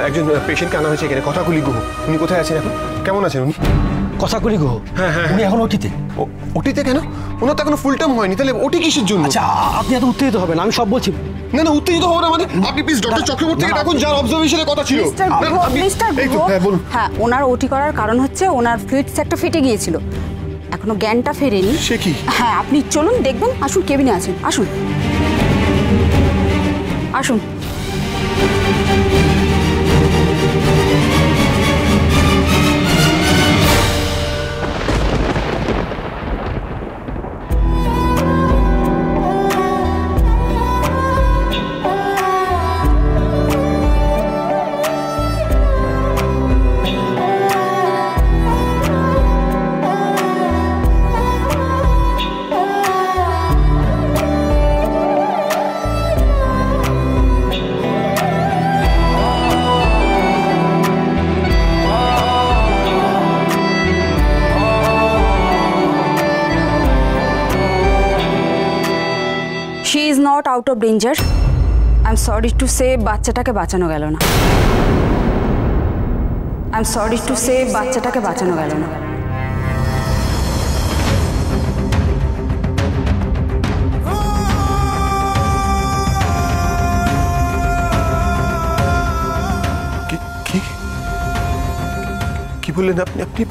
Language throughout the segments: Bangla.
একজন পেশেন্টকে আনা হয়েছে এখানে, কথাকুলি গুহ। উনি কোথায় আছেন এখন? কেমন আছেন উনি? কথাকুলি গুহ? হ্যাঁ হ্যাঁ। উনি এখন ওটিতে। ওটিতে কেন? ওনার তো এখনো ফুল টার্ম হয়নি, তাহলে ওটি কিসের জন্য? আচ্ছা আপনি এত উত্তেজিত হবেন, আমি সব বলছি। না না, উত্তেজিত হবো না মানে? আপনি প্লিজ ডক্টর চক্রবর্তীকে ডাকুন, যার অবজারভেশনের কথা ছিল। হ্যাঁ, ওনার ওটি করার কারণ হচ্ছে ওনার ফ্লুইডস একটা ফেটে গিয়েছিল, এখনো জ্ঞানটা ফেরেনি। সে কি? হ্যাঁ, আপনি চলুন দেখবেন। আসুন, কেবিনে আছেন, আসুন আসুন। She is not out of danger. I'm sorry to say বাচ্চাটাকে বাঁচানো গেল না। I'm sorry to say বাচ্চাটাকে বাঁচানো গেল না। কি বললেন আপনি?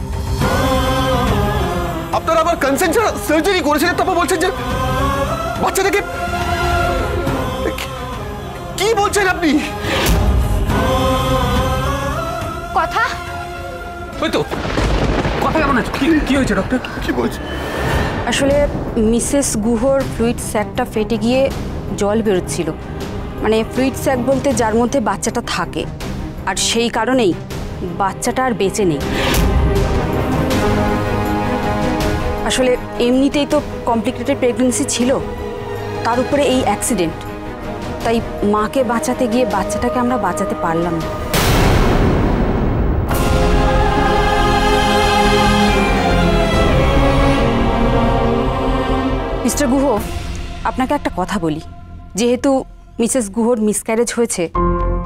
আপনারা আবার কনসেন্ট ছাড়া সার্জারি করেছিলেন, তারপর বলছেন যে বাচ্চাটাকে? কি বলছেন আপনি? কথা ওই তো কথা কেমন আছে? কি হয়েছে ডক্টর? কি বলছেন? আসলে মিসেস গুহর ফ্লুইড স্যাকটা ফেটে গিয়ে জল বেরোচ্ছিল, মানে ফ্লুইড স্যাক বলতে যার মধ্যে বাচ্চাটা থাকে, আর সেই কারণেই বাচ্চাটা আর বেঁচে নেই। আসলে এমনিতেই তো কমপ্লিকেটেড প্রেগন্যান্সি ছিল, তার উপরে এই অ্যাক্সিডেন্ট, তাই মাকে বাঁচাতে গিয়ে বাচ্চাটাকে আমরা বাঁচাতে পারলাম না। মিস্টার গুহ, আপনাকে একটা কথা বলি, যেহেতু মিসেস গুহর মিসক্যারেজ হয়েছে,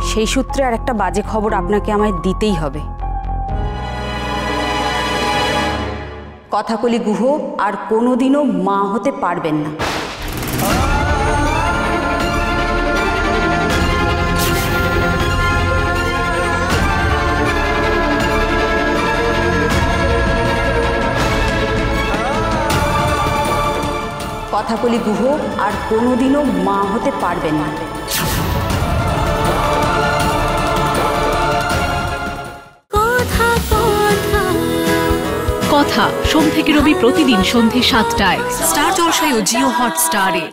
সেই সূত্রে আর একটা বাজে খবর আপনাকে আমায় দিতেই হবে। কথাকলি গুহ আর কোনোদিনও মা হতে পারবেন না। কথাকলি গুহ আর কোনোদিনও মা হতে পারবেন না। কথা সোম থেকে রবি প্রতিদিন সন্ধ্যে ৭টায় স্টার জলসায় ও জিও হটস্টারে।